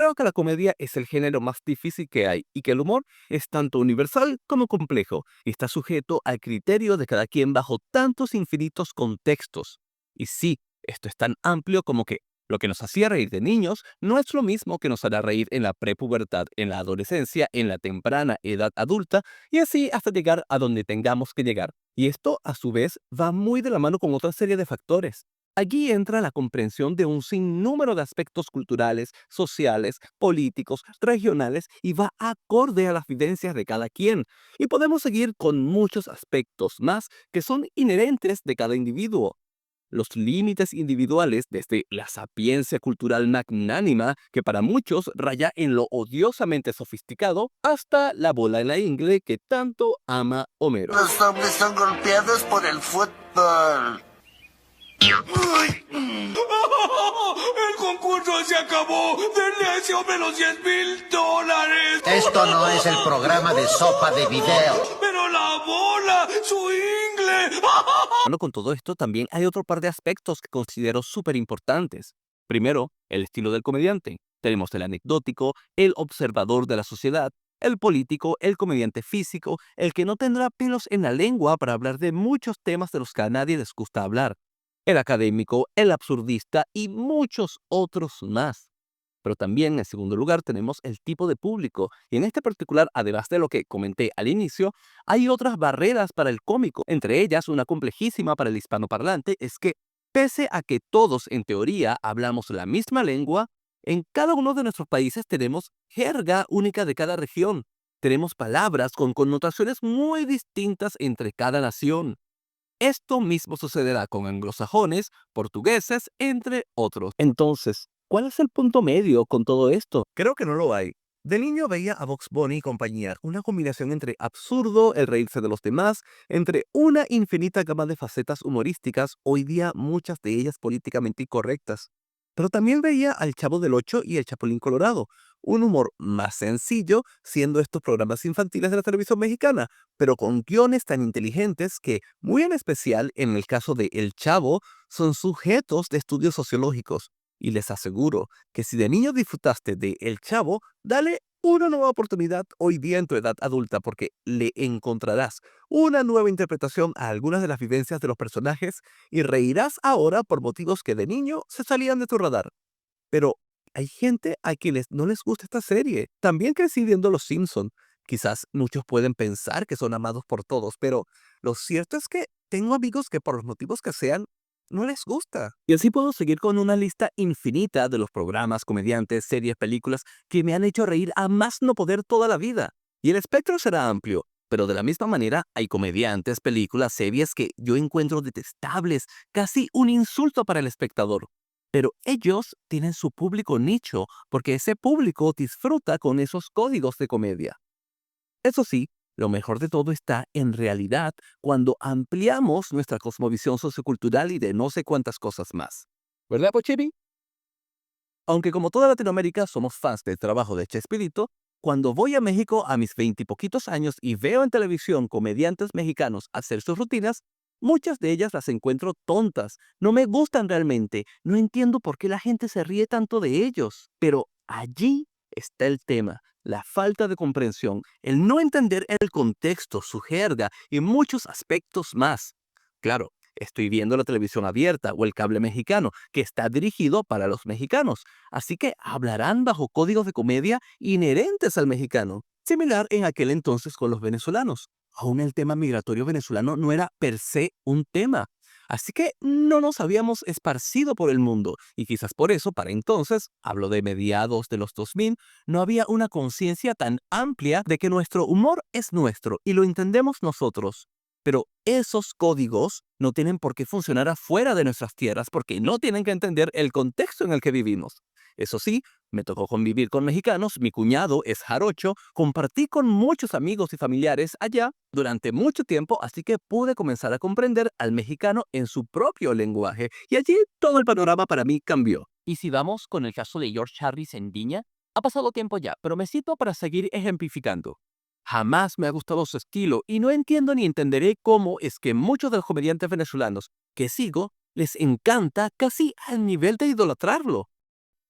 Creo que la comedia es el género más difícil que hay y que el humor es tanto universal como complejo y está sujeto al criterio de cada quien bajo tantos infinitos contextos. Y sí, esto es tan amplio como que lo que nos hacía reír de niños no es lo mismo que nos hará reír en la prepubertad, en la adolescencia, en la temprana edad adulta y así hasta llegar a donde tengamos que llegar. Y esto, a su vez, va muy de la mano con otra serie de factores. Allí entra la comprensión de un sinnúmero de aspectos culturales, sociales, políticos, regionales y va acorde a las vivencias de cada quien. Y podemos seguir con muchos aspectos más que son inherentes de cada individuo. Los límites individuales, desde la sapiencia cultural magnánima, que para muchos raya en lo odiosamente sofisticado, hasta la bola en la ingle que tanto ama Homero. Los hombres son golpeados por el fútbol. ¡El concurso se acabó! ¡Denle a ese hombre los $10,000! Esto no es el programa de sopa de video. ¡Pero la bola! ¡Su ingle! Bueno, con todo esto también hay otro par de aspectos que considero súper importantes. Primero, el estilo del comediante. Tenemos el anecdótico, el observador de la sociedad, el político, el comediante físico, el que no tendrá pelos en la lengua para hablar de muchos temas de los que a nadie les gusta hablar, el académico, el absurdista y muchos otros más. Pero también, en segundo lugar, tenemos el tipo de público. Y en este particular, además de lo que comenté al inicio, hay otras barreras para el cómico. Entre ellas, una complejísima para el hispanoparlante es que, pese a que todos, en teoría, hablamos la misma lengua, en cada uno de nuestros países tenemos jerga única de cada región. Tenemos palabras con connotaciones muy distintas entre cada nación. Esto mismo sucederá con anglosajones, portugueses, entre otros. Entonces, ¿cuál es el punto medio con todo esto? Creo que no lo hay. De niño veía a Bugs Bunny y compañía, una combinación entre absurdo, el reírse de los demás, entre una infinita gama de facetas humorísticas, hoy día muchas de ellas políticamente incorrectas. Pero también veía al Chavo del Ocho y el Chapulín Colorado, un humor más sencillo, siendo estos programas infantiles de la televisión mexicana, pero con guiones tan inteligentes que, muy en especial en el caso de El Chavo, son sujetos de estudios sociológicos. Y les aseguro que si de niño disfrutaste de El Chavo, dale una nueva oportunidad hoy día en tu edad adulta porque le encontrarás una nueva interpretación a algunas de las vivencias de los personajes y reirás ahora por motivos que de niño se salían de tu radar. Pero hay gente a quienes no les gusta esta serie. También crecí viendo Los Simpson. Quizás muchos pueden pensar que son amados por todos, pero lo cierto es que tengo amigos que por los motivos que sean, no les gusta. Y así puedo seguir con una lista infinita de los programas, comediantes, series, películas que me han hecho reír a más no poder toda la vida. Y el espectro será amplio, pero de la misma manera hay comediantes, películas, series que yo encuentro detestables, casi un insulto para el espectador. Pero ellos tienen su público nicho, porque ese público disfruta con esos códigos de comedia. Eso sí, lo mejor de todo está en realidad cuando ampliamos nuestra cosmovisión sociocultural y de no sé cuántas cosas más. ¿Verdad, Pochibi? Aunque como toda Latinoamérica somos fans del trabajo de Chespirito, cuando voy a México a mis veintipoquitos años y veo en televisión comediantes mexicanos hacer sus rutinas, muchas de ellas las encuentro tontas, no me gustan realmente, no entiendo por qué la gente se ríe tanto de ellos. Pero allí está el tema, la falta de comprensión, el no entender el contexto, su jerga y muchos aspectos más. Claro, estoy viendo la televisión abierta o el cable mexicano, que está dirigido para los mexicanos, así que hablarán bajo códigos de comedia inherentes al mexicano, similar en aquel entonces con los venezolanos. Aún el tema migratorio venezolano no era per se un tema. Así que no nos habíamos esparcido por el mundo, y quizás por eso, para entonces, hablo de mediados de los 2000, no había una conciencia tan amplia de que nuestro humor es nuestro y lo entendemos nosotros. Pero esos códigos no tienen por qué funcionar afuera de nuestras tierras porque no tienen que entender el contexto en el que vivimos. Eso sí, me tocó convivir con mexicanos, mi cuñado es jarocho, compartí con muchos amigos y familiares allá durante mucho tiempo, así que pude comenzar a comprender al mexicano en su propio lenguaje y allí todo el panorama para mí cambió. Y si vamos con el caso de George Harris en Viña, ha pasado tiempo ya, pero me cito para seguir ejemplificando. Jamás me ha gustado su estilo y no entiendo ni entenderé cómo es que muchos de los comediantes venezolanos que sigo les encanta casi al nivel de idolatrarlo.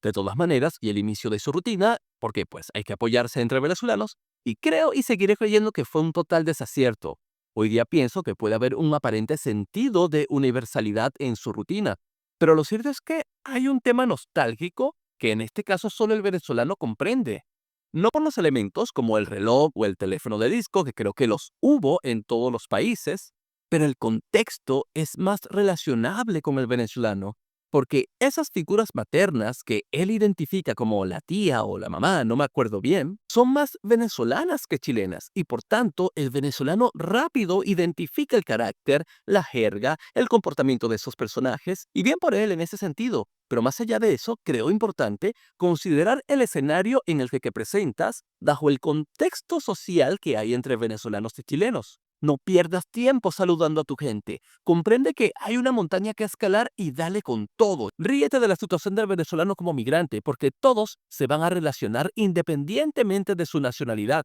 De todas maneras, y el inicio de su rutina, porque pues hay que apoyarse entre venezolanos, y creo y seguiré creyendo que fue un total desacierto. Hoy día pienso que puede haber un aparente sentido de universalidad en su rutina, pero lo cierto es que hay un tema nostálgico que en este caso solo el venezolano comprende. No por los elementos como el reloj o el teléfono de disco, que creo que los hubo en todos los países, pero el contexto es más relacionable con el venezolano, porque esas figuras maternas que él identifica como la tía o la mamá, no me acuerdo bien, son más venezolanas que chilenas, y por tanto el venezolano rápido identifica el carácter, la jerga, el comportamiento de esos personajes, y bien por él en ese sentido. Pero más allá de eso, creo importante considerar el escenario en el que presentas bajo el contexto social que hay entre venezolanos y chilenos. No pierdas tiempo saludando a tu gente. Comprende que hay una montaña que escalar y dale con todo. Ríete de la situación del venezolano como migrante, porque todos se van a relacionar independientemente de su nacionalidad.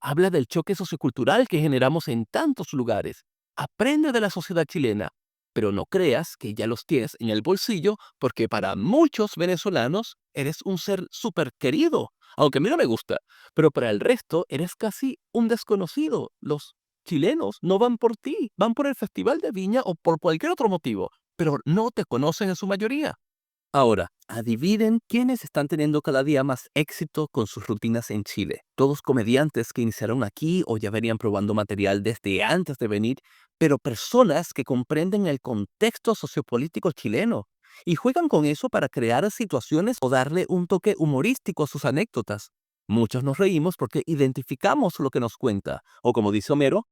Habla del choque sociocultural que generamos en tantos lugares. Aprende de la sociedad chilena, pero no creas que ya los tienes en el bolsillo, porque para muchos venezolanos eres un ser súper querido, aunque a mí no me gusta, pero para el resto eres casi un desconocido. Los chilenos no van por ti, van por el Festival de Viña o por cualquier otro motivo, pero no te conocen en su mayoría. Ahora, adivinen quiénes están teniendo cada día más éxito con sus rutinas en Chile. Todos comediantes que iniciaron aquí o ya venían probando material desde antes de venir, pero personas que comprenden el contexto sociopolítico chileno y juegan con eso para crear situaciones o darle un toque humorístico a sus anécdotas. Muchos nos reímos porque identificamos lo que nos cuenta, o como dice Homero,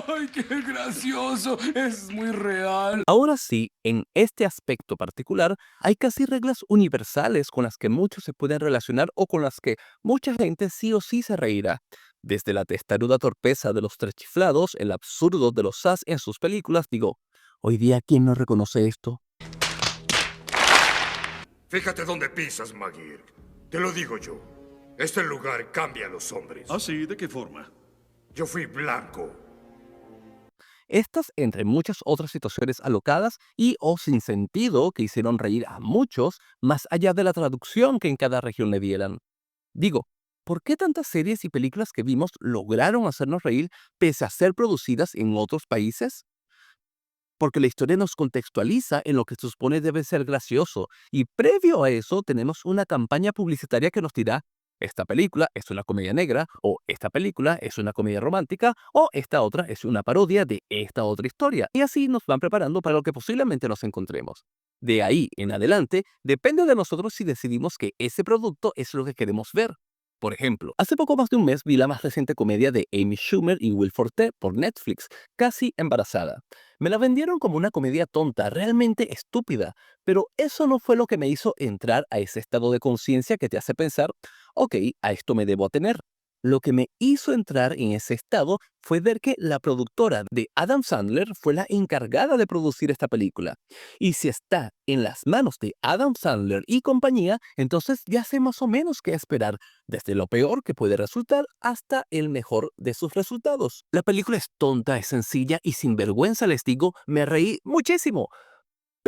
¡Ay, qué gracioso! Es muy real. ahora sí, en este aspecto particular, hay casi reglas universales con las que muchos se pueden relacionar o con las que mucha gente sí o sí se reirá. Desde la testaruda torpeza de los tres chiflados, el absurdo de los sas en sus películas, digo, hoy día, ¿quién no reconoce esto? Fíjate dónde pisas, Maguire. Te lo digo yo. Este lugar cambia a los hombres. ¿Ah, sí? ¿De qué forma? Yo fui blanco. Estas, entre muchas otras situaciones alocadas y o sin sentido que hicieron reír a muchos, más allá de la traducción que en cada región le dieran. Digo, ¿por qué tantas series y películas que vimos lograron hacernos reír pese a ser producidas en otros países? Porque la historia nos contextualiza en lo que se supone debe ser gracioso, y previo a eso tenemos una campaña publicitaria que nos dirá, esta película es una comedia negra, o esta película es una comedia romántica, o esta otra es una parodia de esta otra historia, y así nos van preparando para lo que posiblemente nos encontremos. De ahí en adelante, depende de nosotros si decidimos que ese producto es lo que queremos ver. Por ejemplo, hace poco más de un mes vi la más reciente comedia de Amy Schumer y Will Forte por Netflix, Casi Embarazada. Me la vendieron como una comedia tonta, realmente estúpida, pero eso no fue lo que me hizo entrar a ese estado de conciencia que te hace pensar, ok, a esto me debo atener. Lo que me hizo entrar en ese estado fue ver que la productora de Adam Sandler fue la encargada de producir esta película. Y si está en las manos de Adam Sandler y compañía, entonces ya sé más o menos qué esperar, desde lo peor que puede resultar hasta el mejor de sus resultados. La película es tonta, es sencilla y sin vergüenza les digo, me reí muchísimo.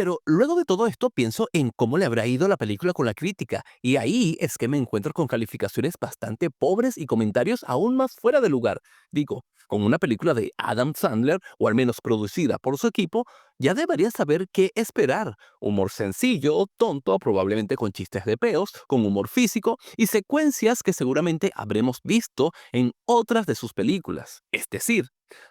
Pero luego de todo esto pienso en cómo le habrá ido la película con la crítica, y ahí es que me encuentro con calificaciones bastante pobres y comentarios aún más fuera de lugar. Digo, con una película de Adam Sandler, o al menos producida por su equipo, ya debería saber qué esperar. Humor sencillo, tonto, probablemente con chistes de peos, con humor físico y secuencias que seguramente habremos visto en otras de sus películas. Es decir,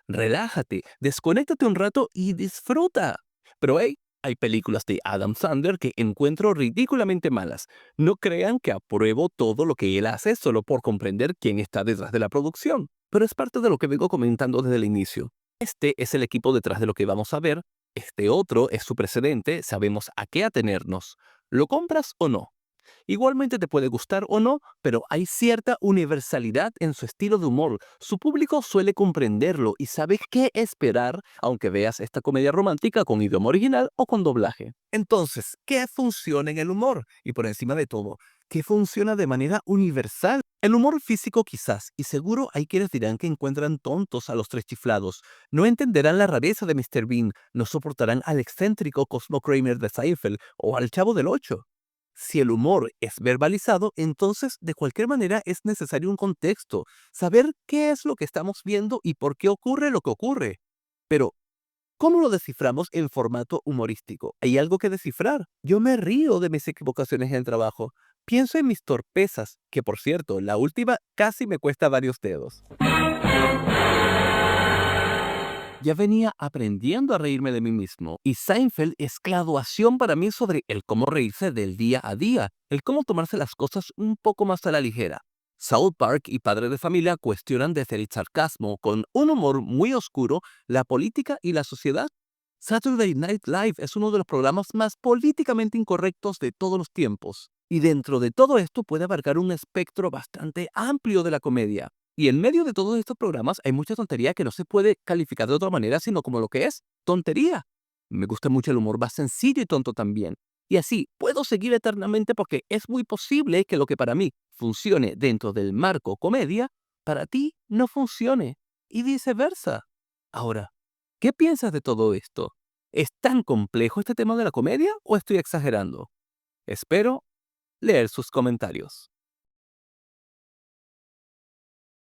relájate, desconéctate un rato y disfruta. Pero hey, hay películas de Adam Sandler que encuentro ridículamente malas. No crean que apruebo todo lo que él hace solo por comprender quién está detrás de la producción, pero es parte de lo que vengo comentando desde el inicio. Este es el equipo detrás de lo que vamos a ver, este otro es su precedente, sabemos a qué atenernos. ¿Lo compras o no? Igualmente te puede gustar o no, pero hay cierta universalidad en su estilo de humor. Su público suele comprenderlo y sabe qué esperar, aunque veas esta comedia romántica con idioma original o con doblaje. Entonces, ¿qué funciona en el humor? Y por encima de todo, ¿qué funciona de manera universal? El humor físico quizás, y seguro hay quienes dirán que encuentran tontos a los tres chiflados. No entenderán la rareza de Mr. Bean, no soportarán al excéntrico Cosmo Kramer de Seinfeld o al Chavo del Ocho. Si el humor es verbalizado, entonces de cualquier manera es necesario un contexto, saber qué es lo que estamos viendo y por qué ocurre lo que ocurre. Pero, ¿cómo lo desciframos en formato humorístico? ¿Hay algo que descifrar? Yo me río de mis equivocaciones en el trabajo. Pienso en mis torpezas, que por cierto, la última casi me cuesta varios dedos. Ya venía aprendiendo a reírme de mí mismo, y Seinfeld es graduación para mí sobre el cómo reírse del día a día, el cómo tomarse las cosas un poco más a la ligera. South Park y Padre de Familia cuestionan desde el sarcasmo, con un humor muy oscuro, la política y la sociedad. Saturday Night Live es uno de los programas más políticamente incorrectos de todos los tiempos, y dentro de todo esto puede abarcar un espectro bastante amplio de la comedia. Y en medio de todos estos programas hay mucha tontería que no se puede calificar de otra manera sino como lo que es, tontería. Me gusta mucho el humor más sencillo y tonto también. Y así puedo seguir eternamente porque es muy posible que lo que para mí funcione dentro del marco comedia, para ti no funcione. Y viceversa. Ahora, ¿qué piensas de todo esto? ¿Es tan complejo este tema de la comedia o estoy exagerando? Espero leer sus comentarios.